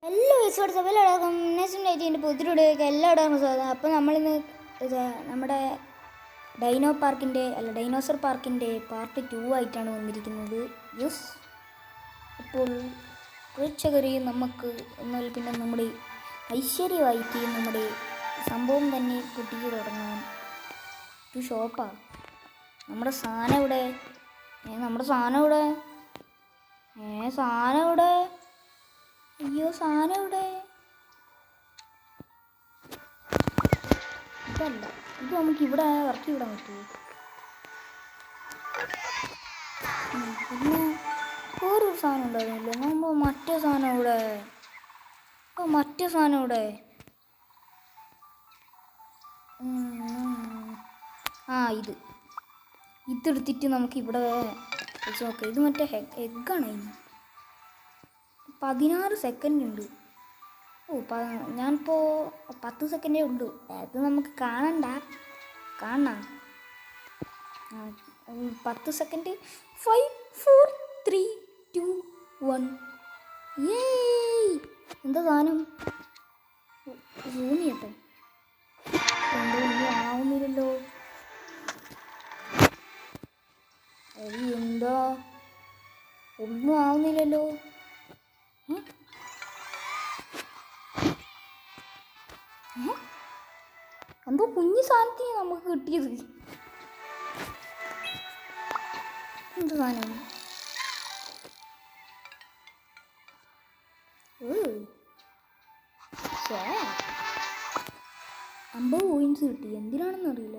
എല്ലാ വയസ്സോടെ എല്ലാവർക്കും നെക്സ്റ്റ് പുതിയൊക്കെ എല്ലായിടവും സ്വാഗതം. അപ്പോൾ നമ്മളിന്ന് നമ്മുടെ ഡൈനോസർ പാർക്കിൻ്റെ പാർട്ട് 2 ആയിട്ടാണ് വന്നിരിക്കുന്നത്. യെസ്, അപ്പോൾ പ്രേക്ഷകരെ നമുക്ക് എന്നാൽ പിന്നെ നമ്മുടെ ഐശ്വര്യമായിട്ട് നമ്മുടെ സംഭവം തന്നെ പൊട്ടിച്ച് തുടങ്ങാം. ഒരു ഷോപ്പാണ്. നമ്മുടെ സാധനം ഇവിടെ സാധനം ഇവിടെ അയ്യോ, സാധനം ഇവിടെ ഇതല്ല. ഇത് നമുക്ക് ഇവിടെ ഇറക്കി വിടാൻ പറ്റുമോ? പിന്നെ വേറൊരു സാധനം ഉണ്ടായിരുന്നില്ല. നമ്മൾ മറ്റേ സാധനം ഇവിടെ ഇതെടുത്തിട്ട് നമുക്ക് ഇവിടെ വെച്ച് നോക്കാം. ഇത് മറ്റേ എഗ്ഗാണ്. അതിന് 16 സെക്കൻഡ് ഉണ്ട്. ഞാനിപ്പോൾ 10 സെക്കൻഡേ ഉള്ളൂ. അത് നമുക്ക് കാണണം. 10 സെക്കൻഡ്. 5 4 3 2 1. എന്താ സാധനം? സൂമിയട്ടെ. ഒന്നും ആവുന്നില്ലല്ലോ. എന്താ ഒന്നും ആവുന്നില്ലല്ലോ. എന്തോ കുഞ്ഞു സാധനത്തിന് നമുക്ക് കിട്ടിയത്. എന്ത് സാധനം? 50 പോയിന്റ്സ് കിട്ടി. എന്തിനാണെന്ന് അറിയില്ല.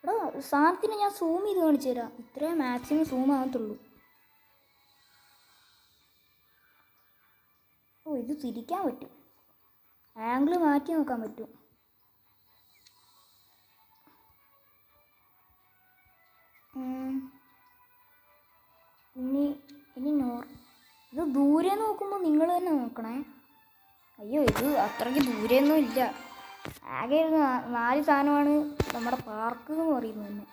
എടാ, സാധനത്തിന് ഞാൻ സൂം ചെയ്ത് കാണിച്ചു തരാം. ഇത്രേ മാക്സിമം സൂം ആകത്തുള്ളൂ. ഇത് തിരിക്കാൻ പറ്റും. ആംഗിൾ മാറ്റി നോക്കാൻ പറ്റും. ഇനി ഇത് ദൂരെ നോക്കുമ്പോൾ നിങ്ങൾ തന്നെ നോക്കണേ. അയ്യോ, ഇത് അത്രയ്ക്ക് ദൂരെയൊന്നും ഇല്ല. ആകെ 4 സാധനമാണ് നമ്മുടെ പാർക്ക് എന്ന് പറയുന്നത് തന്നെ.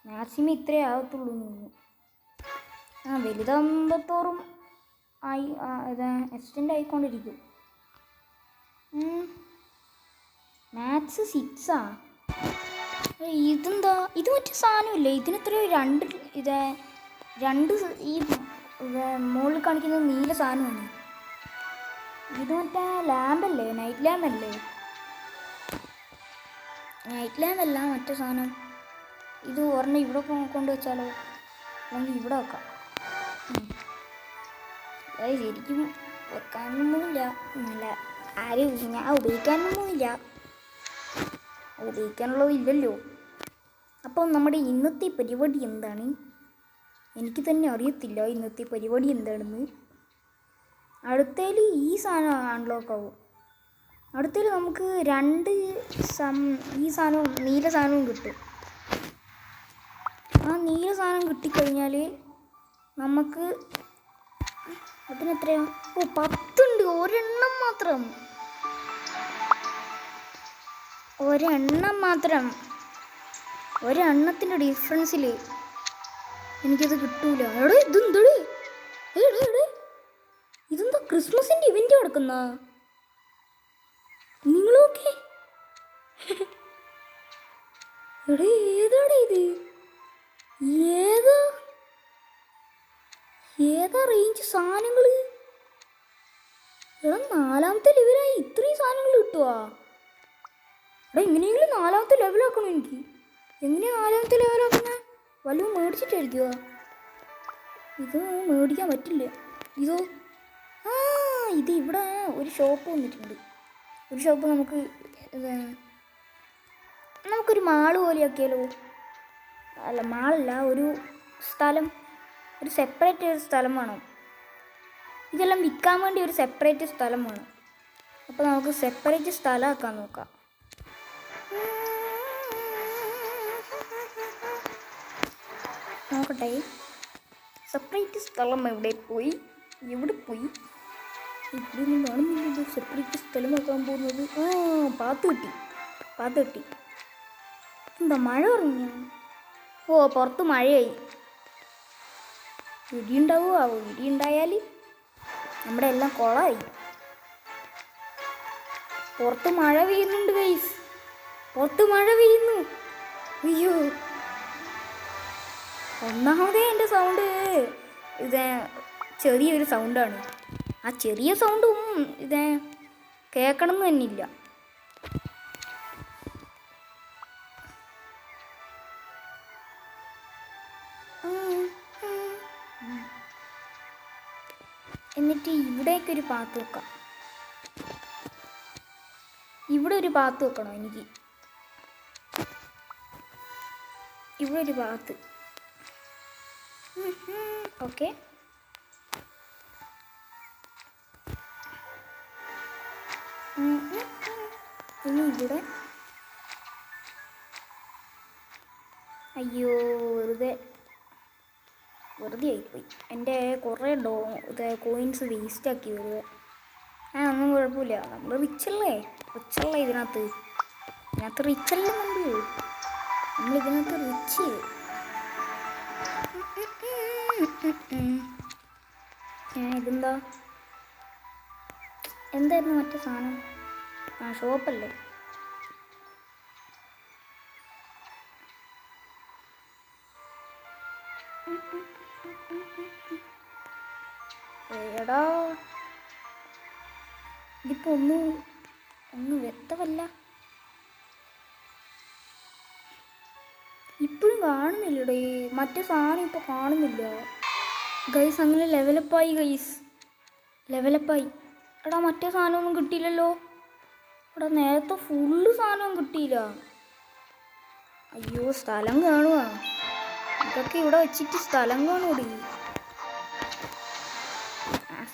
മാക്സിമം ഇത്രേ ആകത്തുള്ളൂ എന്ന് തോന്നുന്നു. വലുതാകുമ്പോഴത്തോറും എക്സ്റ്റെൻഡ് ആയിക്കൊണ്ടിരിക്കും. മാത്സ് 6 ഇതെന്താ? ഇത് മറ്റേ സാധനമില്ലേ? ഇതിനെത്രയോ 2 ഈ മുകളിൽ കാണിക്കുന്നത് നീല സാധനമാണ്. ഇത് മറ്റേ ലാമ്പല്ലേ? നൈറ്റ് ലാമ്പല്ല മറ്റേ സാധനം. ഇത് ഒരെണ്ണം ഇവിടെ കൊണ്ടുവച്ചാലോ? അല്ലെങ്കിൽ ഇവിടെ വെക്കാം. ശരിക്കും വെക്കാനൊന്നുമില്ല. ഞാൻ ഉപയോഗിക്കാനുള്ളതില്ലല്ലോ. അപ്പോൾ നമ്മുടെ ഇന്നത്തെ പരിപാടി എന്താണ്? എനിക്ക് തന്നെ അറിയത്തില്ല ഇന്നത്തെ പരിപാടി എന്താണെന്ന്. അടുത്തതിൽ ഈ സാധനം അൺലോക്ക് ആവും. അടുത്തതിൽ നമുക്ക് 2 ഈ സാധനവും നീല സാധനവും കിട്ടും. ആ നീല സാധനം കിട്ടിക്കഴിഞ്ഞാൽ നമുക്ക് അതിനെത്രയാ? 10 ഉണ്ട്. ഒരെണ്ണം മാത്രം. ഒരെണ്ണത്തിൻ്റെ ഡിഫറൻസിൽ എനിക്കത് കിട്ടൂല. ഇതെന്താ ക്രിസ്മസിൻ്റെ ഇവന്റ് നടക്കുന്ന? നിങ്ങളൊക്കെ ഏതാടാ ഇത്? ഏതാ റേഞ്ച് സാധനങ്ങൾ? 4ാമത്തെ ലെവലായി ഇത്രയും സാധനങ്ങൾ കിട്ടുവാ? എങ്ങനെയെങ്കിലും 4ാമത്തെ ലെവലാക്കണം എനിക്ക്. എങ്ങനെയാ 4ാമത്തെ ലെവലാക്കുന്ന? വല്ലതും മേടിച്ചിട്ടായിരിക്കുവാ? ഇത് മേടിക്കാൻ പറ്റില്ല. ഇതോ? ഇത് ഇവിടെ ഒരു ഷോപ്പ് വന്നിട്ടുണ്ട്. ഒരു ഷോപ്പ് നമുക്കൊരു മാള് പോലെ ആക്കിയാലോ? അല്ല, മാളല്ല, ഒരു സ്ഥലം. ഒരു സെപ്പറേറ്റ് ഒരു സ്ഥലം വേണം. ഇതെല്ലാം വിൽക്കാൻ വേണ്ടി ഒരു സെപ്പറേറ്റ് സ്ഥലം വേണം. അപ്പോൾ നമുക്ക് സെപ്പറേറ്റ് സ്ഥലമാക്കാൻ നോക്കാം. നോക്കട്ടെ, സെപ്പറേറ്റ് സ്ഥലം എവിടെ പോയി? ഇവിടെ ഒന്നും കാണുന്നില്ല. സെപ്പറേറ്റ് സ്ഥലമാക്കാൻ പോകുന്നത്. പാത്ത് കിട്ടി. എന്താ മഴ പറഞ്ഞു? പുറത്ത് മഴയായി. ഇടി ഉണ്ടാവുമോ? ഇടി ഉണ്ടായാൽ നമ്മുടെ എല്ലാം കൊളായി. പുറത്ത് മഴ പെയ്യുന്നുണ്ട് ഗൈസ്, പുറത്ത് മഴ പെയ്യുന്നു. അയ്യോ, ഒന്നാമതേ എൻ്റെ സൗണ്ട് ഇത് ചെറിയൊരു സൗണ്ടാണ്. ആ ചെറിയ സൗണ്ടും ഇത് കേൾക്കണം എന്ന് തന്നെ ഇല്ല. എന്നിട്ട് ഇവിടേക്കൊരു പാത്ത് വെക്കാം. ഇവിടെ ഒരു പാത്ത് വെക്കണോ എനിക്ക്? ഇവിടെ ഒരു പാത്ത്. ഓക്കെ, ഇനി ഇവിടെ. അയ്യോ, വെറുതെ ആയിപ്പോയി. എൻ്റെ കുറേ കോയിൻസ് വേസ്റ്റാക്കി വെറുതെ. ഒന്നും കുഴപ്പമില്ല, നമ്മൾ റിച്ചല്ലേ ഇതിനകത്ത് റിച്ചല്ലേ നമ്മളിതിനകത്ത് റിച്ച്. ഇതെന്താ, എന്തായിരുന്നു മറ്റേ സാധനം? ഷോപ്പല്ലേ? എടാ, ഇതിപ്പോ ഒന്നും വ്യക്തമല്ല. ഇപ്പോഴും കാണുന്നില്ലടേ, മറ്റേ സാധനം ഇപ്പോൾ കാണുന്നില്ല ഗൈസ്. അങ്ങനെ ലെവലപ്പായി. എടാ, മറ്റേ സാധനമൊന്നും കിട്ടിയില്ലല്ലോ. എടാ, നേരത്തെ ഫുള്ള് സാധനവും കിട്ടിയില്ല. അയ്യോ, സ്ഥലം കാണുക. ഇതൊക്കെ ഇവിടെ വെച്ചിട്ട് സ്ഥലം കാണൂടി.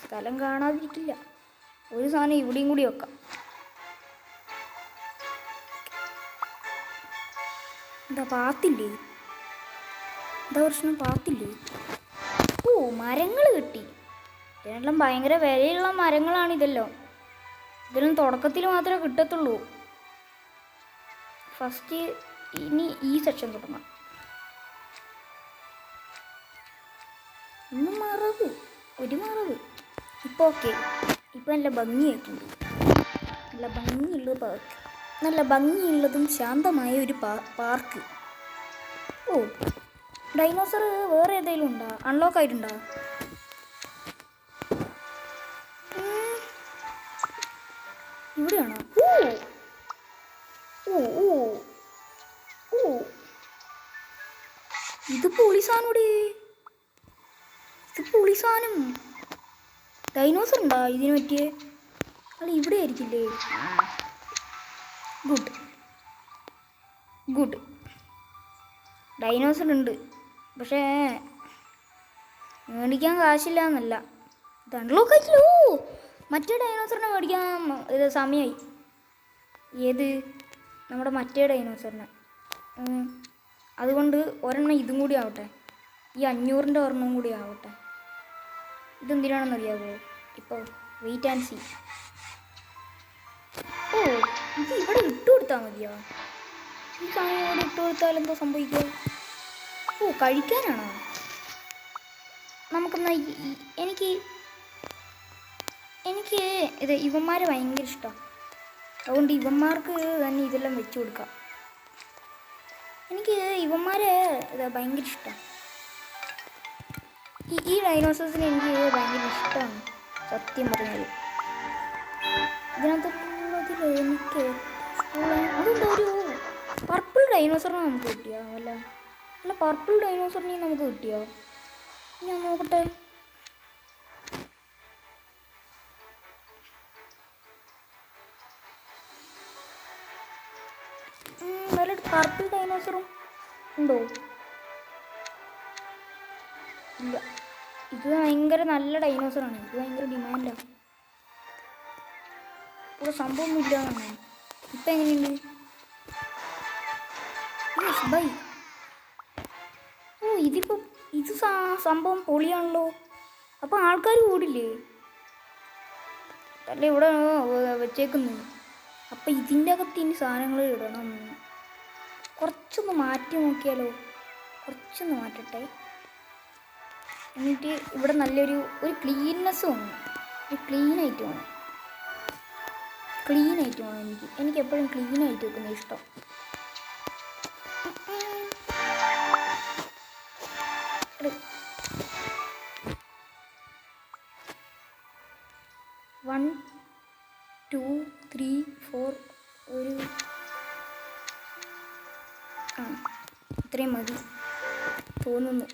സ്ഥലം കാണാതിരിക്കില്ല. ഒരു സാധനം ഇവിടെയും കൂടി വെക്കാം. എന്താ പാത്തില്ലേ? എന്താ പ്രശ്നം? പാത്തില്ലേ? ഓ, മരങ്ങൾ കിട്ടി. ഇതിനെല്ലാം ഭയങ്കര വിലയുള്ള മരങ്ങളാണ് ഇതെല്ലാം. ഇതിനും തുടക്കത്തിൽ മാത്രമേ കിട്ടത്തുള്ളൂ. ഫസ്റ്റ് ഇനി ഈ സെക്ഷൻ തുടങ്ങാം. ഒരു മറവ് ഇപ്പോൾ ഓക്കെ. ഇപ്പം നല്ല ഭംഗിയായിട്ടുണ്ട്. നല്ല ഭംഗിയുള്ളതും ശാന്തമായ ഒരു പാർക്ക്. ഓ, ഡൈനോസർ വേറെ ഏതെങ്കിലും ഉണ്ടോ? അൺലോക്ക് ആയിട്ടുണ്ടോ? ഇവിടെയാണോ? ഇത് പൊളിസാനും ഡൈനോസർ ഉണ്ടോ ഇതിന് പറ്റിയേ? അല്ല, ഇവിടെ ആയിരിക്കില്ലേ? ഗുഡ്. ഡൈനോസർ ഉണ്ട്, പക്ഷേ മേടിക്കാൻ കാശില്ല എന്നല്ല. ഇത് അൺലോക്ക് ആയില്ലോ. മറ്റേ ഡൈനോസറിനെ മേടിക്കാൻ സമയമായി. ഏത്? നമ്മുടെ മറ്റേ ഡൈനോസറിനെ. അതുകൊണ്ട് ഒരെണ്ണം ഇതും കൂടി ആവട്ടെ. ഈ 500ൻ്റെ ഒരെണ്ണം കൂടി ആവട്ടെ. ഇതെന്തിനാണെന്നറിയാമോ? ഇപ്പോൾ വെയിറ്റ് ആൻഡ് സീ. ഓ, ഇത് ഇവിടെ ഇട്ട് കൊടുത്താൽ മതിയോ? ഈ സാധനം ഇവിടെ ഇട്ട് കൊടുത്താൽ എന്താ സംഭവിക്കുക? ഓ, കഴിക്കാനാണോ? നമുക്കെന്നാ എനിക്ക് ഇത് ഇവന്മാരെ ഭയങ്കര ഇഷ്ടമാണ്. അതുകൊണ്ട് ഇവന്മാർക്ക് തന്നെ ഇതെല്ലാം വെച്ച് കൊടുക്കാം. എനിക്ക് ഇവന്മാരെ ഭയങ്കര ഇഷ്ടമാണ്. ഈ ഡൈനോസേഴ്സിനെ എനിക്ക് ഭയങ്കര ഇഷ്ടമാണ് സത്യം പറഞ്ഞാൽ. ഇതിനകത്തുള്ളതിൽ എനിക്ക് അതെന്താ ഒരു പർപ്പിൾ ഡൈനോസറിനെ നമുക്ക് കിട്ടിയോ? അല്ല പർപ്പിൾ ഡൈനോസറിനെയും നമുക്ക് കിട്ടിയോ? ഞാൻ നോക്കട്ടെ. വേറെ പർപ്പിൾ ഡൈനോസറും ഉണ്ടോ? ഇല്ല. ഇത് ഭയങ്കര നല്ല ഡൈനോസറാണ്. ഇത് ഭയങ്കര ഡിമാൻഡാണ്. ഇവിടെ സംഭവമൊന്നും ഇല്ല എന്നാണ്. ഇപ്പം എങ്ങനെയുണ്ട്? ബൈ. ഓ, ഇത് സംഭവം പൊളിയാണല്ലോ. അപ്പോൾ ആൾക്കാർ കൂടില്ലേ? അല്ല, ഇവിടെ വെച്ചേക്കുന്നത്. അപ്പം ഇതിൻ്റെ അകത്ത് ഇനി സാധനങ്ങൾ ഇടണം. കുറച്ചൊന്ന് മാറ്റി നോക്കിയാലോ? കുറച്ചൊന്ന് മാറ്റട്ടെ. എന്നിട്ട് ഇവിടെ നല്ലൊരു ക്ലീൻനെസ് വന്നു. ക്ലീനായിട്ട് വേണം. ക്ലീനായിട്ട് വേണം എനിക്ക് എപ്പോഴും ക്ലീനായിട്ട് വെക്കുന്ന ഇഷ്ടം. വൺ 2 3 4 ഒരു ഇത്രയും മതി തോന്നുന്നു.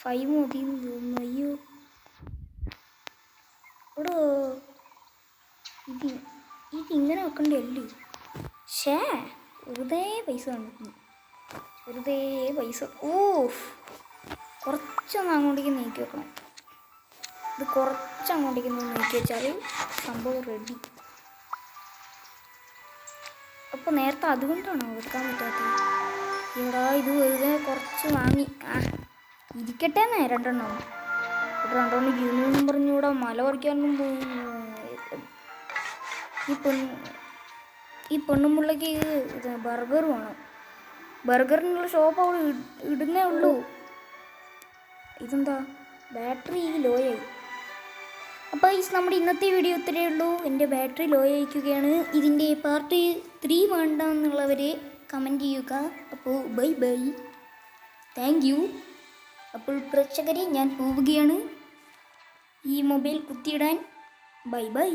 5 മതി തോന്നുന്നു. അയ്യോ ഇവിടെ ഇതിങ്ങനെ വെക്കണ്ടല്ലേ. വെറുതെ പൈസ കണ്ടിട്ടുണ്ട്, വെറുതെ പൈസ. കുറച്ചൊന്ന് അങ്ങോട്ടേക്ക് നീക്കി വെക്കണം. ഇത് കുറച്ച് അങ്ങോട്ടേക്ക് നീക്കി വെച്ചാൽ സംഭവം റെഡി. അപ്പോൾ നേരത്തെ അതുകൊണ്ടാണോ വെക്കാൻ പറ്റാത്തത്? ഇവിടെ ഇത് വെറുതെ കുറച്ച് വാങ്ങി ഇരിക്കട്ടെ എന്നേ. രണ്ടെണ്ണം ജീവിതം പറഞ്ഞൂടെ മല പറിക്കാനും പോയി. ഈ പെണ്ണുമ്പിള്ളക്ക് ഇത് ബർഗർ വേണം. ബർഗറിനുള്ള ഷോപ്പ് അവിടെ ഇടുന്നേ ഉള്ളൂ. ഇതെന്താ ബാറ്ററി ലോയായി. അപ്പോൾ നമ്മുടെ ഇന്നത്തെ വീഡിയോ ഇത്രയേ ഉള്ളൂ. എൻ്റെ ബാറ്ററി ലോ ആയിരിക്കുകയാണ്. ഇതിൻ്റെ പാർട്ട് 3 വേണ്ട എന്നുള്ളവർ കമൻറ്റ് ചെയ്യുക. അപ്പോൾ ബൈ ബൈ, താങ്ക് യു. അപ്പോൾ പ്രേക്ഷകരെ ഞാൻ പോവുകയാണ് ഈ മൊബൈൽ കുത്തിയിടാൻ. Bye bye.